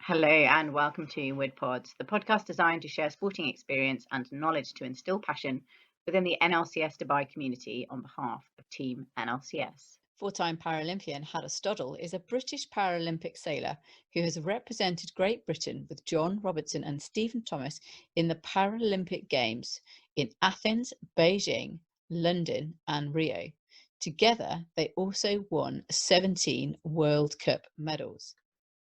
Hello and welcome to WoodPods, the podcast designed to share sporting experience and knowledge to instill passion within the NLCS Dubai community on behalf of Team NLCS. Time Paralympian Hannah Stodel is a British Paralympic sailor who has represented Great Britain with John Robertson and Stephen Thomas in the Paralympic Games in Athens, Beijing, London and Rio. Together, they also won 17 World Cup medals.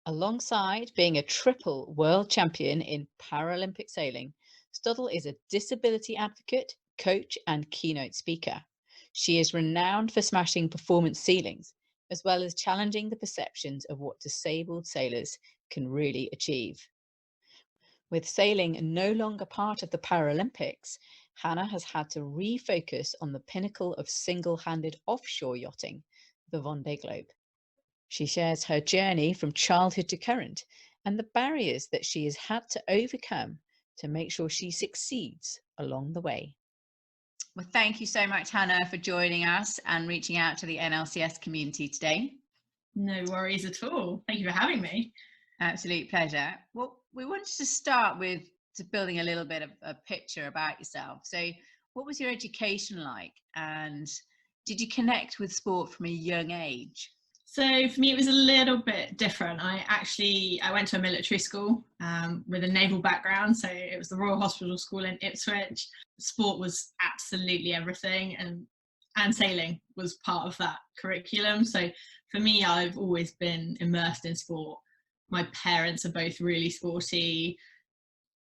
Alongside being a triple world champion in Paralympic sailing, Stodel is a disability advocate, coach and keynote speaker. She is renowned for smashing performance ceilings, as well as challenging the perceptions of what disabled sailors can really achieve. With sailing no longer part of the Paralympics, Hannah has had to refocus on the pinnacle of single-handed offshore yachting, the Vendee Globe. She shares her journey from childhood to current and the barriers that she has had to overcome to make sure she succeeds along the way. Well, thank you so much, Hannah, for joining us and reaching out to the NLCS community today. No worries at all. Thank you for having me. Absolute pleasure. Well, we wanted to start with building a little bit of a picture about yourself. So what was your education like, and did you connect with sport from a young age? So for me, it was a little bit different. I went to a military school with a naval background. So it was the Royal Hospital School in Ipswich. Sport was absolutely everything, and sailing was part of that curriculum. So for me, I've always been immersed in sport. My parents are both really sporty.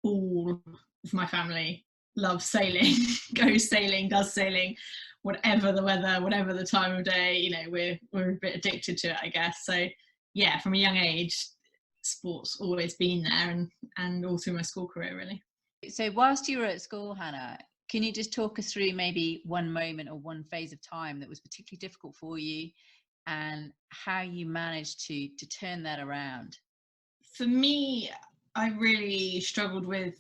All of my family loves sailing, goes sailing, does sailing. Whatever the weather, whatever the time of day, you know, we're a bit addicted to it, I guess. So yeah, from a young age, sport's always been there, and all through my school career, really. So whilst you were at school, Hannah, can you just talk us through maybe one moment or one phase of time that was particularly difficult for you, and how you managed to turn that around? For me, I really struggled with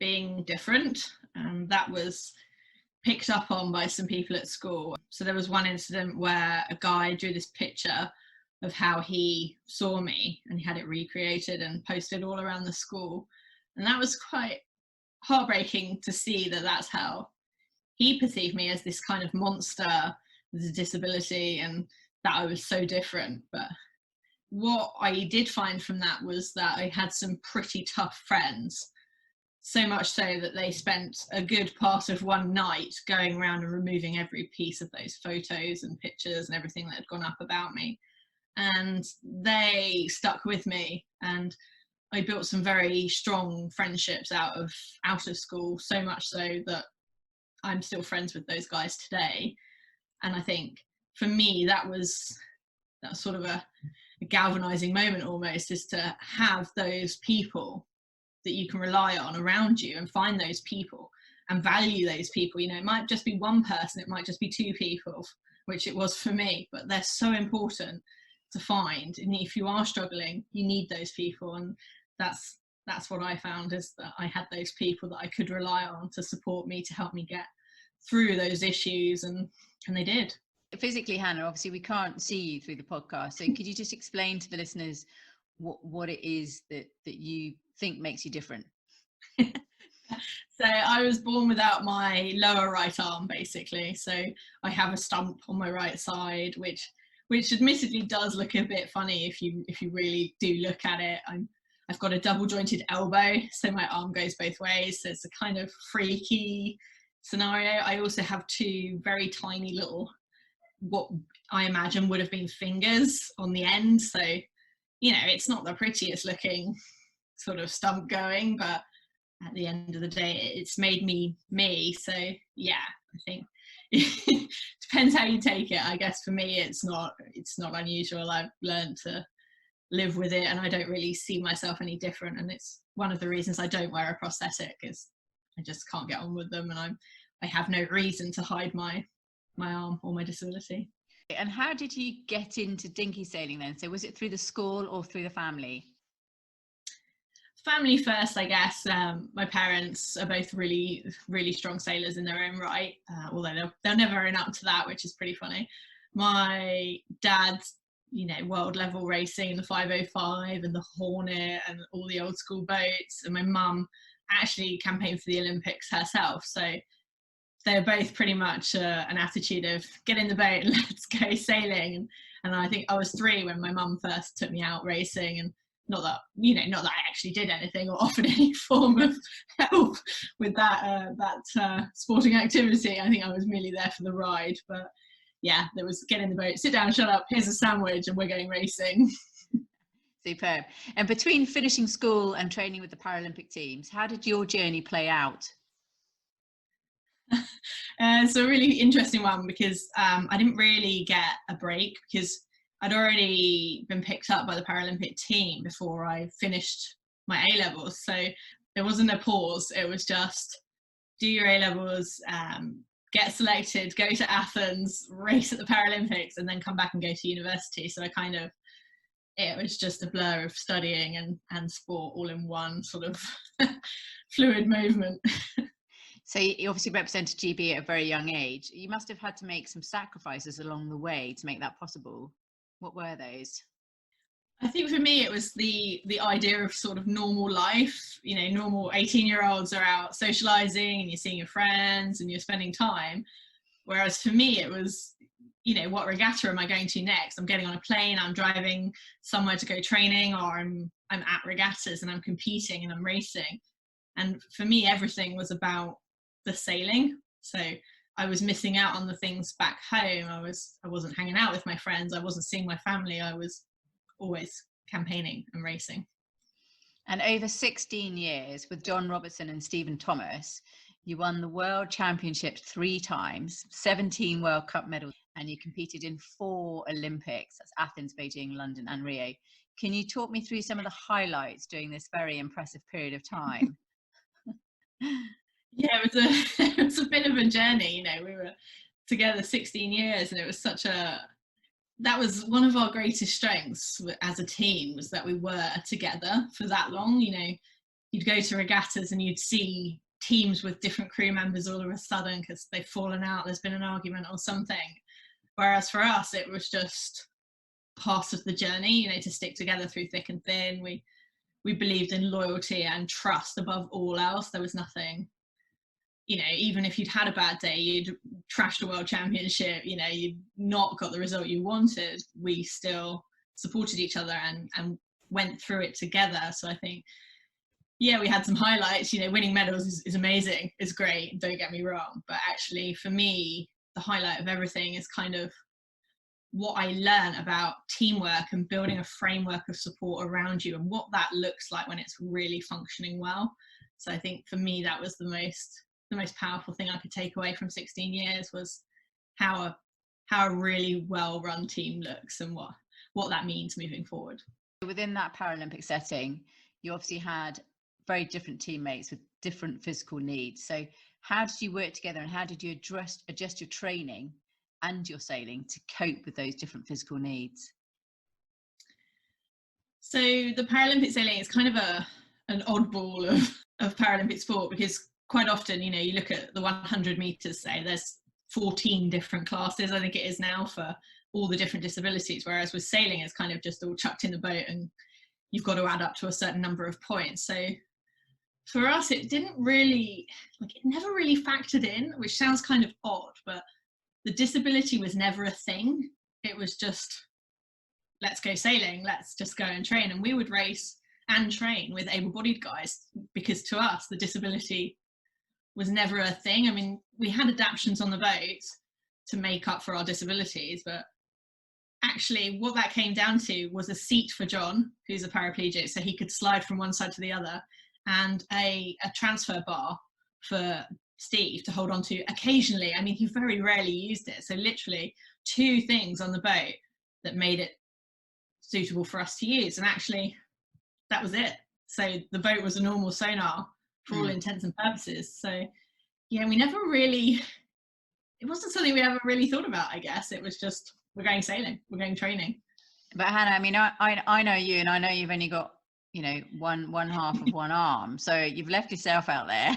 being different, and that was picked up on by some people at school. So there was one incident where a guy drew this picture of how he saw me, and he had it recreated and posted all around the school. And that was quite heartbreaking to see that that's how he perceived me, as this kind of monster with a disability, and that I was so different. But what I did find from that was that I had some pretty tough friends. So much so that they spent a good part of one night going around and removing every piece of those photos and pictures and everything that had gone up about me. And they stuck with me, and I built some very strong friendships out of school, so much so that I'm still friends with those guys today. And I think for me, that was sort of a galvanizing moment almost, is to have those people that you can rely on around you, and find those people and value those people. You know, it might just be one person, it might just be two people, which it was for me, but they're so important to find. And if you are struggling, you need those people, and that's what I found, is that I had those people that I could rely on to support me, to help me get through those issues, and they did. Physically, Hannah, obviously we can't see you through the podcast, so could you just explain to the listeners what it is that you think makes you different? So I was born without my lower right arm, basically. So I have a stump on my right side, which admittedly does look a bit funny if you really do look at it. I've got a double jointed elbow, so my arm goes both ways. So it's a kind of freaky scenario. I also have two very tiny little, what I imagine would have been fingers on the end. So, you know, it's not the prettiest looking sort of stump going, but at the end of the day, it's made me me. So yeah, I think it depends how you take it. I guess for me, it's not unusual. I've learned to live with it, and I don't really see myself any different. And it's one of the reasons I don't wear a prosthetic, is I just can't get on with them, and I have no reason to hide my arm or my disability. And how did you get into dinghy sailing then? So was it through the school or through the family? Family first, I guess. My parents are both really, really strong sailors in their own right, although they'll never own up to that, which is pretty funny. My dad world level racing and the 505 and the Hornet and all the old school boats. And my mum actually campaigned for the Olympics herself. So they're both pretty much an attitude of get in the boat and let's go sailing. And I think I was 3 when my mum first took me out racing, and not that I actually did anything or offered any form of help with that sporting activity. I think I was merely there for the ride. But yeah, there was get in the boat, sit down, shut up, here's a sandwich, and we're going racing. Superb. And between finishing school and training with the Paralympic teams, how did your journey play out? It's a really interesting one, because I didn't really get a break, because I'd already been picked up by the Paralympic team before I finished my A-levels. So there wasn't a pause. It was just do your A-levels, get selected, go to Athens, race at the Paralympics, and then come back and go to university. So it was just a blur of studying and sport all in one sort of fluid movement. So you obviously represented GB at a very young age. You must have had to make some sacrifices along the way to make that possible. What were those? I think for me, it was the idea of sort of normal life. Normal 18-year-olds are out socializing and you're seeing your friends and you're spending time. Whereas for me, it was, what regatta am I going to next? I'm getting on a plane, I'm driving somewhere to go training, or I'm at regattas and I'm competing and I'm racing. And for me, everything was about the sailing. So I was missing out on the things back home. I wasn't hanging out with my friends. I wasn't seeing my family. I was always campaigning and racing. And over 16 years with John Robertson and Stephen Thomas, you won the World Championships 3 times, 17 World Cup medals, and you competed in 4 Olympics. That's Athens, Beijing, London, and Rio. Can you talk me through some of the highlights during this very impressive period of time? Yeah, it was a bit of a journey. We were together 16 years, and it was that was one of our greatest strengths as a team, was that we were together for that long. You'd go to regattas and you'd see teams with different crew members all of a sudden because they've fallen out, there's been an argument or something. Whereas for us, it was just part of the journey, to stick together through thick and thin. We believed in loyalty and trust above all else. There was nothing, even if you'd had a bad day, you'd trashed a world championship, you'd not got the result you wanted, we still supported each other and went through it together. So I think, yeah, we had some highlights. Winning medals is amazing, it's great, don't get me wrong. But actually, for me, the highlight of everything is kind of what I learned about teamwork and building a framework of support around you, and what that looks like when it's really functioning well. So I think for me, that was the most powerful thing I could take away from 16 years, was how a really well-run team looks and what that means moving forward. Within that Paralympic setting, you obviously had very different teammates with different physical needs. So how did you work together, and how did you adjust your training and your sailing to cope with those different physical needs? So the Paralympic sailing is kind of an oddball of Paralympic sport, because quite often, you look at the 100 meters, say there's 14 different classes, I think it is now, for all the different disabilities. Whereas with sailing, it's kind of just all chucked in the boat and you've got to add up to a certain number of points. So for us, it didn't really, it never really factored in, which sounds kind of odd, but the disability was never a thing. It was just, let's go sailing, let's just go and train. And we would race and train with able-bodied guys, because to us, the disability was never a thing. I mean, we had adaptions on the boat to make up for our disabilities, but actually what that came down to was a seat for John, who's a paraplegic, so he could slide from one side to the other, and a transfer bar for Steve to hold on to occasionally. I mean, he very rarely used it. So literally 2 things on the boat that made it suitable for us to use. And actually, that was it. So the boat was a normal sonar for all intents and purposes. So yeah, we never really, it wasn't something we ever really thought about, I guess. It was just, we're going sailing, we're going training. But Hannah, I mean, I know you, and I know you've only got, one half of one arm. So you've left yourself out there.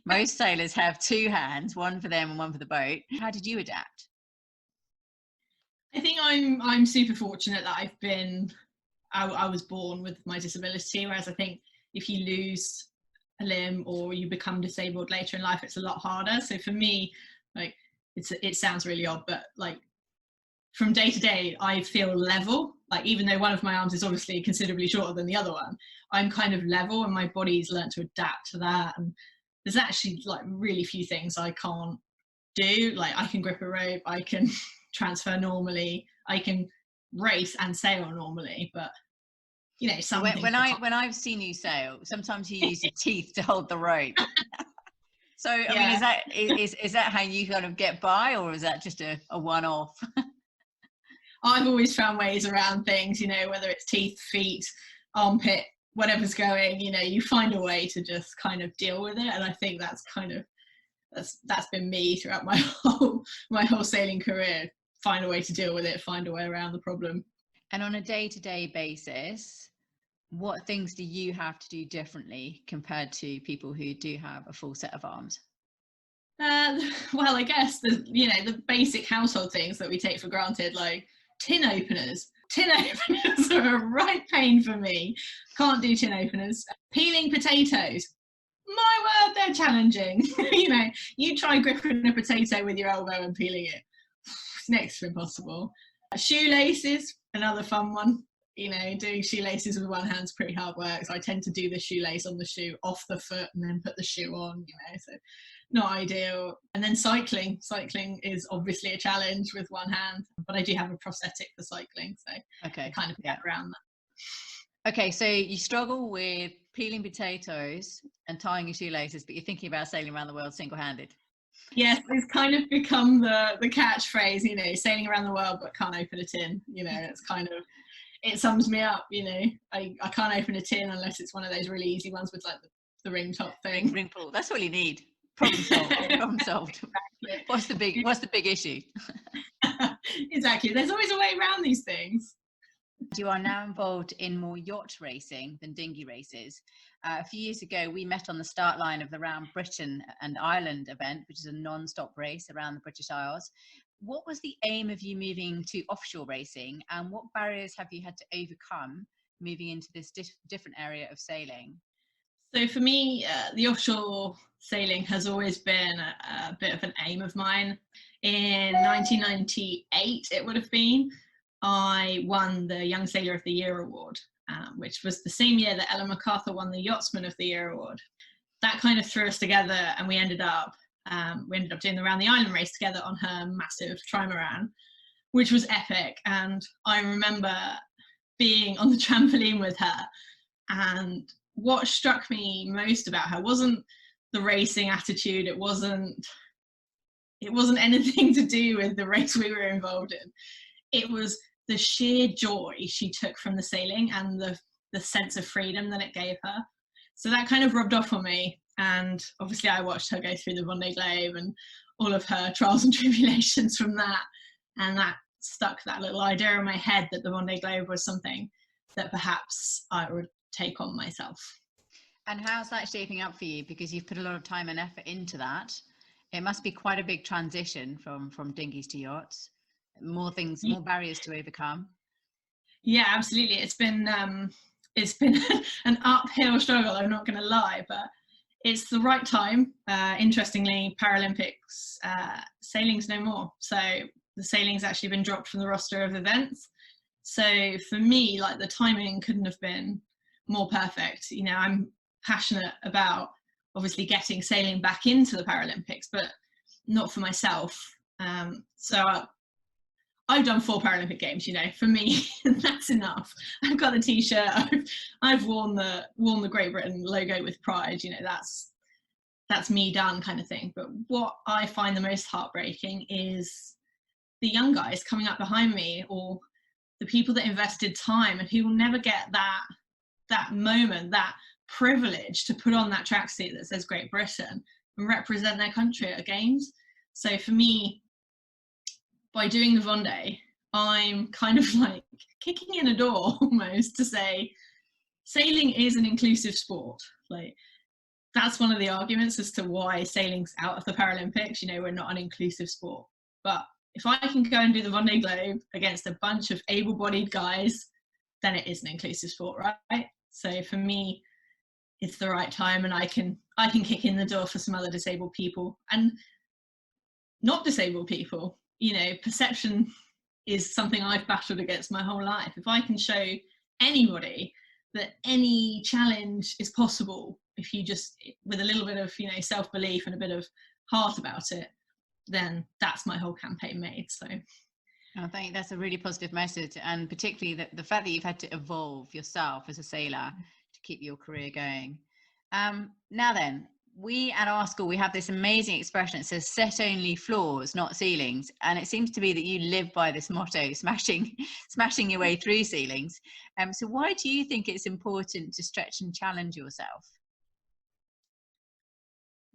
Most sailors have 2 hands, one for them and one for the boat. How did you adapt? I think I'm super fortunate that I was born with my disability, whereas I think if you lose a limb or you become disabled later in life, it's a lot harder. So for me, like, it sounds really odd, but like from day to day, I feel level. Like, even though one of my arms is obviously considerably shorter than the other one, I'm kind of level, and my body's learned to adapt to that. And there's actually like really few things I can't do. Like, I can grip a rope, I can transfer normally, I can race and sail normally, but you know, some things when I've seen you sail, sometimes you use your teeth to hold the rope. So I mean, is that how you kind of get by, or is that just a one-off? I've always found ways around things, you know, whether it's teeth, feet, armpit, whatever's going, you know, you find a way to just kind of deal with it. And I think that's kind of that's been me throughout my whole sailing career. Find a way to deal with it, find a way around the problem. And on a day-to-day basis, what things do you have to do differently compared to people who do have a full set of arms? Well, I guess the basic household things that we take for granted, like tin openers. Tin openers are a right pain for me. Can't do tin openers. Peeling potatoes. My word, they're challenging. You know, you try gripping a potato with your elbow and peeling it. It's next to impossible. Shoelaces, another fun one. You know, doing shoelaces with one hand's pretty hard work. So I tend to do the shoelace on the shoe off the foot and then put the shoe on, you know, so not ideal. And then cycling. Cycling is obviously a challenge with one hand, but I do have a prosthetic for cycling, so I kind of get around that. Okay, so you struggle with peeling potatoes and tying your shoelaces, but you're thinking about sailing around the world single-handed. Yes, it's kind of become the catchphrase, you know, sailing around the world but can't open a tin. You know, it's kind of, it sums me up, you know. I can't open a tin unless it's one of those really easy ones with like the ring top thing. Ring pull, that's all you need. Problem solved. Problem solved. Exactly. What's the big issue? Exactly. There's always a way around these things. You are now involved in more yacht racing than dinghy races. A few years ago, we met on the start line of the Round Britain and Ireland event, which is a non-stop race around the British Isles. What was the aim of you moving to offshore racing, and what barriers have you had to overcome moving into this different area of sailing? So for me, the offshore sailing has always been a bit of an aim of mine. In 1998, it would have been, I won the Young Sailor of the Year award, which was the same year that Ellen MacArthur won the Yachtsman of the Year award. That kind of threw us together, and we ended up doing the Round the Island race together on her massive trimaran, which was epic. And I remember being on the trampoline with her, and what struck me most about her wasn't the racing attitude. It wasn't anything to do with the race we were involved in. It was the sheer joy she took from the sailing and the sense of freedom that it gave her. So that kind of rubbed off on me. And obviously I watched her go through the Vendee Globe and all of her trials and tribulations from that. And that stuck that little idea in my head that the Vendee Globe was something that perhaps I would take on myself. And how's that shaping up for you? Because you've put a lot of time and effort into that. It must be quite a big transition from dinghies to yachts. More barriers to overcome. Yeah, absolutely. It's been an uphill struggle, I'm not going to lie, but it's the right time. Interestingly, Paralympics sailing's no more. So the sailing's actually been dropped from the roster of events. So for me, like, the timing couldn't have been more perfect. You know, I'm passionate about obviously getting sailing back into the Paralympics, but not for myself. So I've done 4 Paralympic Games, you know, for me, that's enough. I've got the t-shirt, I've worn the Great Britain logo with pride, you know, that's me done kind of thing. But what I find the most heartbreaking is the young guys coming up behind me, or the people that invested time and who will never get that moment, that privilege to put on that tracksuit that says Great Britain and represent their country at games. So for me, by doing the Vendee, I'm kind of like kicking in a door almost to say sailing is an inclusive sport. Like, that's one of the arguments as to why sailing's out of the Paralympics. You know, we're not an inclusive sport, but if I can go and do the Vendee Globe against a bunch of able-bodied guys, then it is an inclusive sport, right? So for me, it's the right time, and I can kick in the door for some other disabled people and not disabled people. You know, perception is something I've battled against my whole life. If I can show anybody that any challenge is possible, if you just, with a little bit of, you know, self-belief and a bit of heart about it, then that's my whole campaign made. So I think that's a really positive message, and particularly the fact that you've had to evolve yourself as a sailor to keep your career going. Now then, we at our school, we have this amazing expression. It says set only floors, not ceilings. And it seems to be that you live by this motto, smashing your way through ceilings. So why do you think it's important to stretch and challenge yourself?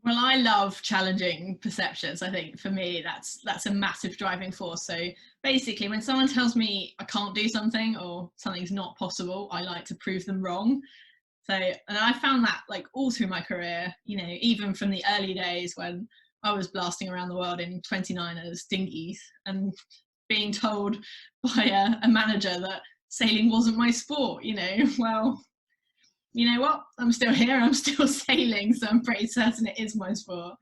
Well, I love challenging perceptions. I think for me, that's a massive driving force. So basically, when someone tells me I can't do something or something's not possible, I like to prove them wrong. So, and I found that like all through my career, you know, even from the early days when I was blasting around the world in 29ers dinghies and being told by a manager that sailing wasn't my sport, you know, well, you know what, I'm still here, I'm still sailing, so I'm pretty certain it is my sport.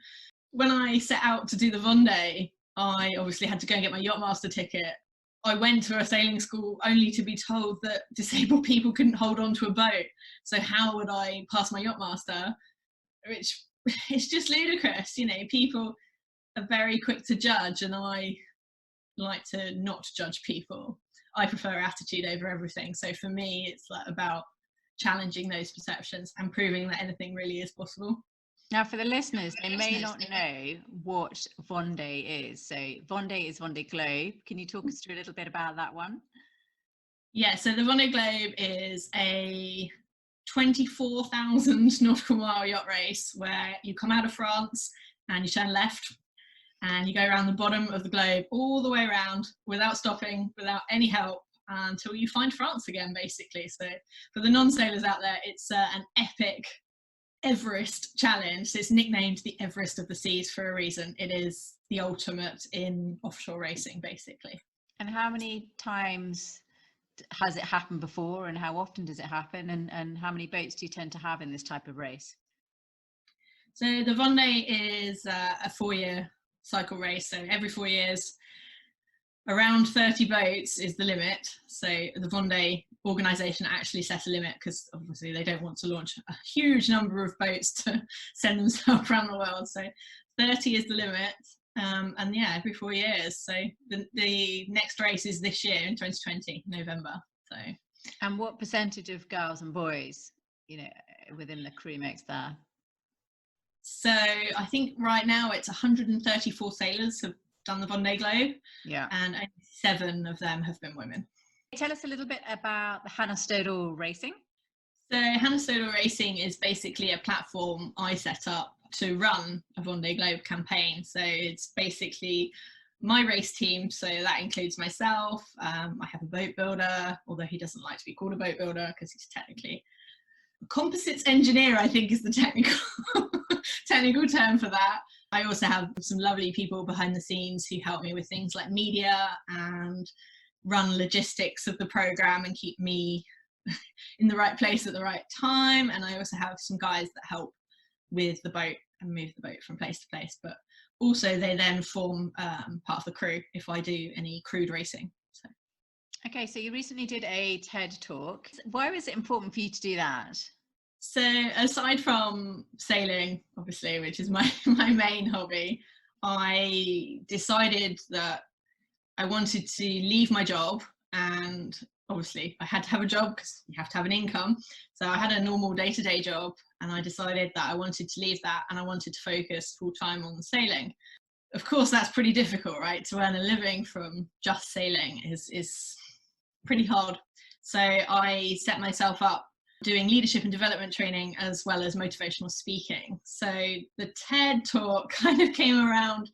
When I set out to do the Vendee, I obviously had to go and get my yachtmaster ticket. I went to a sailing school only to be told that disabled people couldn't hold on to a boat. So how would I pass my yachtmaster? Which it's just ludicrous, you know, people are very quick to judge, and I like to not judge people. I prefer attitude over everything. So for me, it's like about challenging those perceptions and proving that anything really is possible. Now, for the listeners, they may not know what Vendee is. So Vendee is Vendee Globe. Can you talk us through a little bit about that one? Yeah, so the Vendee Globe is a 24,000 nautical mile yacht race where you come out of France and you turn left and you go around the bottom of the globe all the way around without stopping, without any help, until you find France again, basically. So for the non-sailors out there, it's an epic Everest challenge. It's nicknamed the Everest of the Seas for a reason. It is the ultimate in offshore racing, basically. And how many times has it happened before, and how often does it happen, and how many boats do you tend to have in this type of race? So the Vendee is a 4-year cycle race. So every 4 years, around 30 boats is the limit. So the Vendee organisation actually set a limit because obviously they don't want to launch a huge number of boats to send themselves around the world. So 30 is the limit. And yeah, every 4 years. So the next race is this year in 2020, November. So. And what percentage of girls and boys, you know, within the crew mix there? So I think right now it's 134 sailors have done the Vendee Globe. Yeah. And only 7 of them have been women. Tell us a little bit about the Hannah Stodel racing. So Hannah Stodel Racing is basically a platform I set up to run a Vendee Globe campaign. So it's basically my race team. So that includes myself. I have a boat builder, although he doesn't like to be called a boat builder because he's technically a composites engineer, I think is the technical term for that. I also have some lovely people behind the scenes who help me with things like media and run logistics of the program and keep me in the right place at the right time. And I also have some guys that help with the boat and move the boat from place to place, but also they then form part of the crew if I do any crewed racing. So. Okay, so you recently did a TED talk. Why was it important for you to do that? So aside from sailing, obviously, which is my main hobby, I decided that I wanted to leave my job, and obviously I had to have a job because you have to have an income. So I had a normal day-to-day job, and I decided that I wanted to leave that and I wanted to focus full-time on sailing. Of course, that's pretty difficult, right? To earn a living from just sailing is pretty hard. So I set myself up doing leadership and development training as well as motivational speaking. So the TED talk kind of came around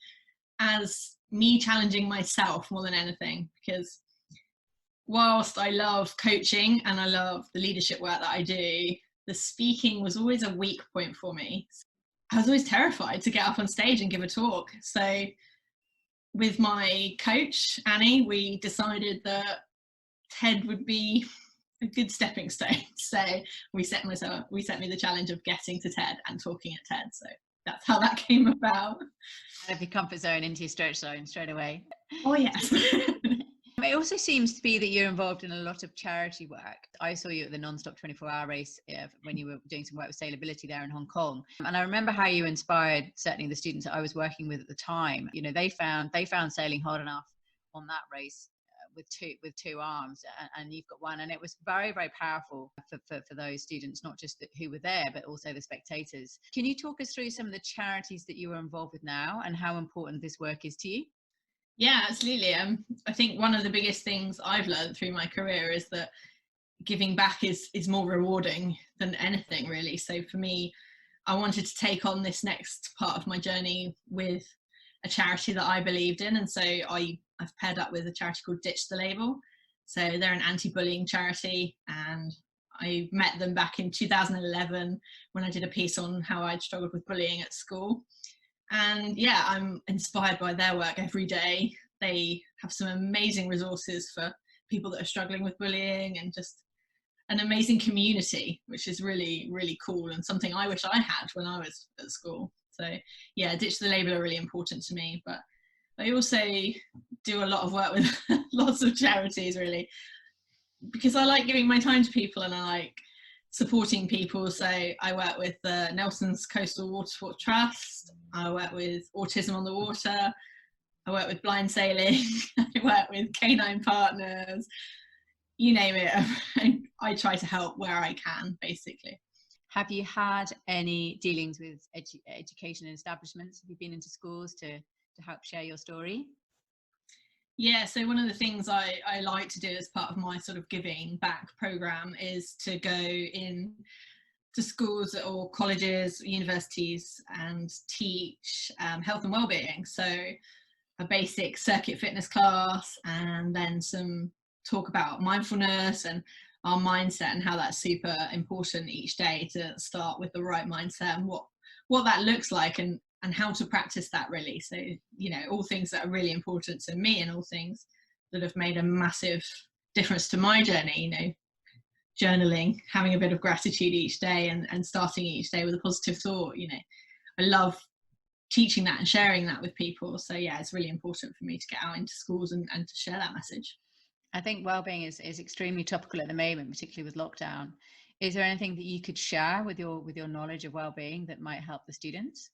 as me challenging myself more than anything, because whilst I love coaching and I love the leadership work that I do, the speaking was always a weak point for me. I was always terrified to get up on stage and give a talk. So with my coach, Annie, we decided that TED would be a good stepping stone. So we set me the challenge of getting to TED and talking at TED. So that's how that came about. Out of your comfort zone into your stretch zone straight away. Oh, yes. It also seems to be that you're involved in a lot of charity work. I saw you at the non-stop 24-hour race when you were doing some work with sailability there in Hong Kong. And I remember how you inspired certainly the students that I was working with at the time. You know, they found sailing hard enough on that race with two arms, and you've got one. And it was very, very powerful for those students, not just who were there, but also the spectators. Can you talk us through some of the charities that you are involved with now and how important this work is to you? Yeah, absolutely. I think one of the biggest things I've learned through my career is that giving back is more rewarding than anything, really. So for me, I wanted to take on this next part of my journey with a charity that I believed in, and so I've paired up with a charity called Ditch the Label. So they're an anti-bullying charity, and I met them back in 2011 when I did a piece on how I'd struggled with bullying at school. And yeah, I'm inspired by their work every day. They have some amazing resources for people that are struggling with bullying, and just an amazing community, which is really, really cool, and something I wish I had when I was at school. So yeah, Ditch the Label are really important to me, but I also do a lot of work with lots of charities, really, because I like giving my time to people and I like supporting people. So I work with the Nelson's Coastal Water Sports Trust, I work with Autism on the Water, I work with blind sailing, I work with canine partners, you name it. I try to help where I can, basically. Have you had any dealings with education establishments? Have you been into schools to help share your story? Yeah, so one of the things I like to do as part of my sort of giving back program is to go in to schools or colleges, universities, and teach health and wellbeing. So a basic circuit fitness class, and then some talk about mindfulness and our mindset and how that's super important each day, to start with the right mindset and what that looks like, and how to practice that, really. So, you know, all things that are really important to me and all things that have made a massive difference to my journey, you know, journaling, having a bit of gratitude each day, and starting each day with a positive thought. You know, I love teaching that and sharing that with people. So yeah, it's really important for me to get out into schools and to share that message. I think wellbeing is extremely topical at the moment, particularly with lockdown. Is there anything that you could share with your knowledge of wellbeing that might help the students?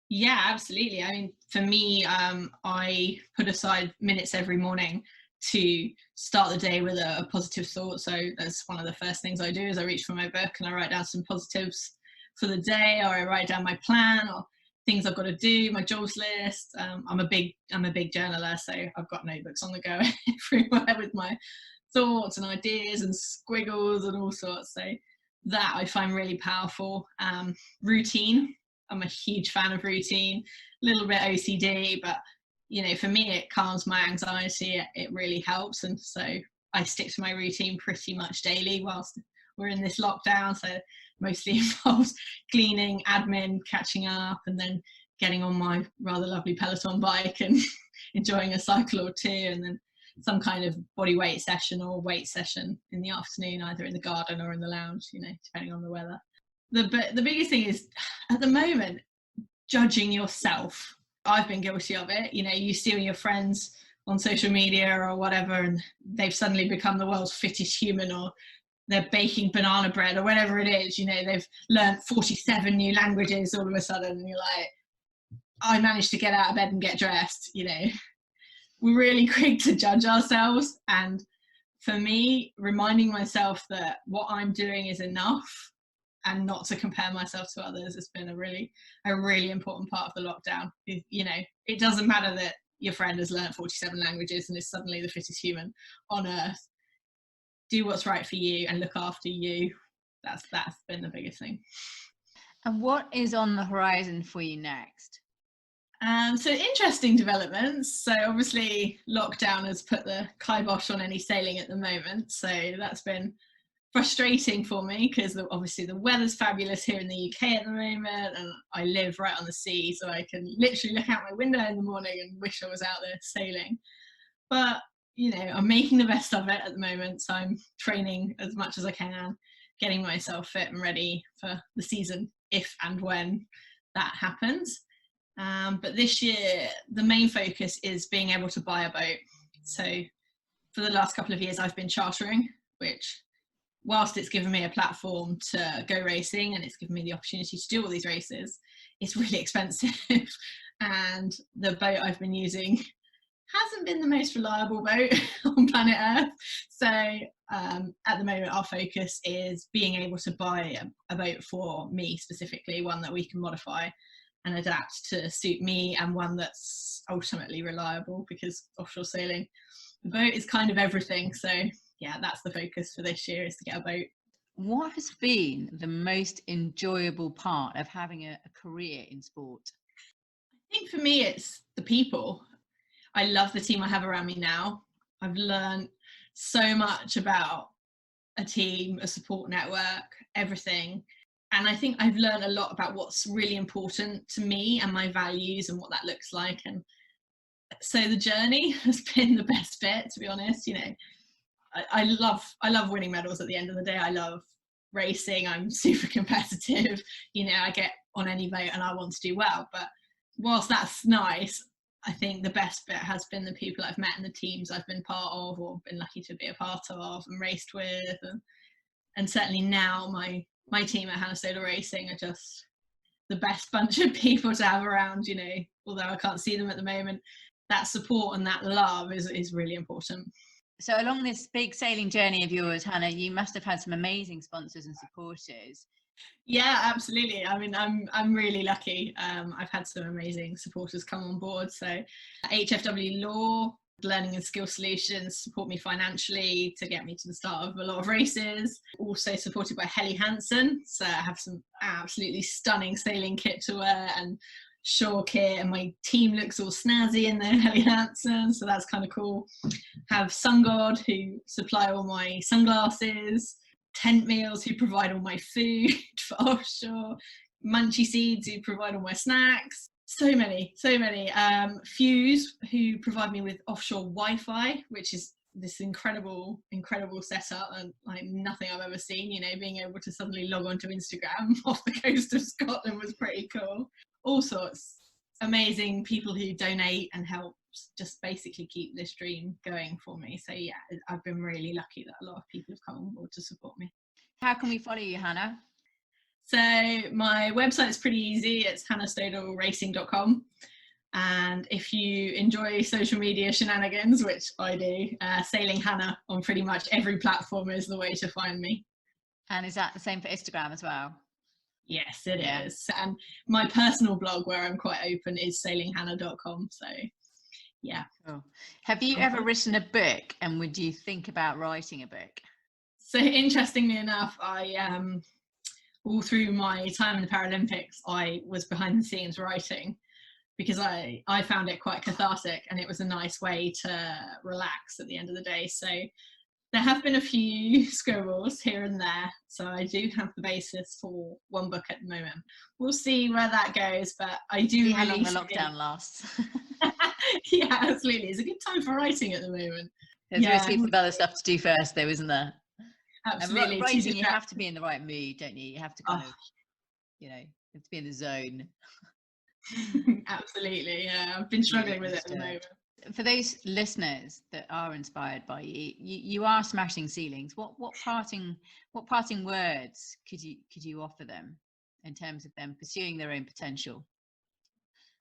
Yeah, absolutely. I mean, for me, I put aside minutes every morning to start the day with a positive thought. So that's one of the first things I do, is I reach for my book and I write down some positives for the day, or I write down my plan or things I've got to do, my jobs list. I'm a big journaler, so I've got notebooks on the go everywhere with my thoughts and ideas and squiggles and all sorts. So that I find really powerful. Routine. I'm a huge fan of routine, a little bit OCD, but you know, for me, it calms my anxiety. It really helps. And so I stick to my routine pretty much daily whilst we're in this lockdown. So mostly involves cleaning, admin, catching up, and then getting on my rather lovely Peloton bike and enjoying a cycle or two, and then some kind of body weight session or weight session in the afternoon, either in the garden or in the lounge, you know, depending on the weather. The biggest thing is, at the moment, judging yourself. I've been guilty of it. You know, you see your friends on social media or whatever, and they've suddenly become the world's fittest human, or they're baking banana bread or whatever it is. You know, they've learned 47 new languages all of a sudden, and you're like, I managed to get out of bed and get dressed. You know, we're really quick to judge ourselves. And for me, reminding myself that what I'm doing is enough and not to compare myself to others has been a really important part of the lockdown. You know, it doesn't matter that your friend has learned 47 languages and is suddenly the fittest human on earth. Do what's right for you and look after you. That's been the biggest thing. And what is on the horizon for you next? So interesting developments. So obviously lockdown has put the kibosh on any sailing at the moment. So that's been frustrating for me because obviously the weather's fabulous here in the UK at the moment, and I live right on the sea, so I can literally look out my window in the morning and wish I was out there sailing. But I'm making the best of it at the moment, so I'm training as much as I can, getting myself fit and ready for the season if and when that happens. But this year the main focus is being able to buy a boat. So for the last couple of years I've been chartering, which, whilst it's given me a platform to go racing and it's given me the opportunity to do all these races, it's really expensive. And the boat I've been using hasn't been the most reliable boat on planet Earth. So at the moment our focus is being able to buy a boat for me specifically, one that we can modify and adapt to suit me, and one that's ultimately reliable, because offshore sailing, the boat is kind of everything. So yeah, that's the focus for this year, is to get a boat. What has been the most enjoyable part of having a career in sport? I think for me it's the people. I love the team I have around me now. I've learned so much about a team, a support network, everything. And I think I've learned a lot about what's really important to me and my values and what that looks like. And so the journey has been the best bit, to be honest. I love winning medals at the end of the day. I love racing. I'm super competitive. I get on any boat and I want to do well. But whilst that's nice, I think the best bit has been the people I've met and the teams I've been part of, or been lucky to be a part of and raced with. And certainly now my team at Hannah Stodel Racing are just the best bunch of people to have around, although I can't see them at the moment. That support and that love is really important. So along this big sailing journey of yours, Hannah, you must have had some amazing sponsors and supporters. Yeah, absolutely. I mean, I'm really lucky. I've had some amazing supporters come on board. So HFW Law, Learning and Skill Solutions support me financially to get me to the start of a lot of races. Also supported by Helly Hansen. So I have some absolutely stunning sailing kit to wear and shore kit, and my team looks all snazzy in their Helly Hansen, so that's kind of cool. Have SunGod, who supply all my sunglasses. Tent Meals, who provide all my food for offshore. Munchy Seeds, who provide all my snacks. So many. Fuse, who provide me with offshore Wi-Fi, which is this incredible setup, and like nothing I've ever seen. Being able to suddenly log onto Instagram off the coast of Scotland was pretty cool. All sorts amazing people who donate and help just basically keep this dream going for me. So yeah, I've been really lucky that a lot of people have come on board to support me. How can we follow you, Hannah? So my website's pretty easy. It's hannahstodelracing.com. And if you enjoy social media shenanigans, which I do, Sailing Hannah on pretty much every platform is the way to find me. And is that the same for Instagram as well? Yes, it is. And my personal blog, where I'm quite open, is sailinghannah.com. So yeah. Cool. Have you ever written a book, and would you think about writing a book? So interestingly enough, I all through my time in the Paralympics, I was behind the scenes writing, because I found it quite cathartic, and it was a nice way to relax at the end of the day. So there have been a few scribbles here and there, so I do have the basis for one book at the moment. We'll see where that goes, but I do see how long the lockdown lasts. Yeah, absolutely. It's a good time for writing at the moment. There's always heaps of other stuff to do first, though, isn't there? Absolutely. And writing, you have to be in the right mood, don't you? You have to kind of, you have to be in the zone. Absolutely, yeah. I've been struggling with it at the moment. For those listeners that are inspired by you, you are smashing ceilings. What parting words could you offer them in terms of them pursuing their own potential?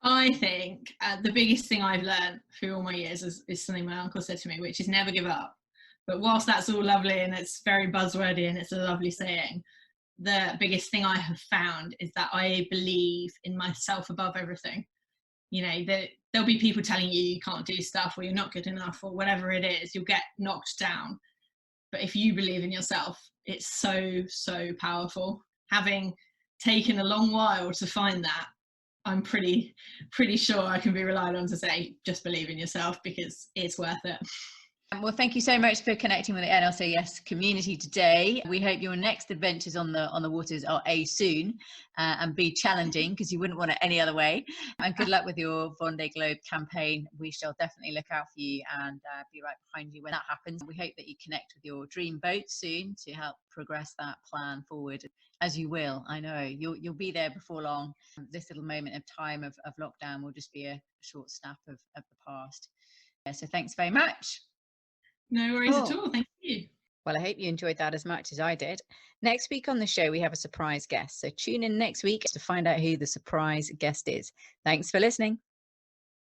I think the biggest thing I've learned through all my years is something my uncle said to me, which is never give up. But whilst that's all lovely and it's very buzzwordy and it's a lovely saying, the biggest thing I have found is that I believe in myself above everything. There'll be people telling you can't do stuff, or you're not good enough, or whatever it is, you'll get knocked down. But if you believe in yourself, it's so powerful. Having taken a long while to find that, I'm pretty sure I can be relied on to say, just believe in yourself, because it's worth it. Well, thank you so much for connecting with the NLCS community today. We hope your next adventures on the waters are A, soon, and B, challenging, because you wouldn't want it any other way. And good luck with your Vendee Globe campaign. We shall definitely look out for you and be right behind you when that happens. We hope that you connect with your dream boat soon to help progress that plan forward, as you will. I know you'll be there before long. This little moment of time of lockdown will just be a short snap of the past. So thanks very much. No worries at all. Thank you. Well, I hope you enjoyed that as much as I did. Next week on the show, we have a surprise guest. So tune in next week to find out who the surprise guest is. Thanks for listening.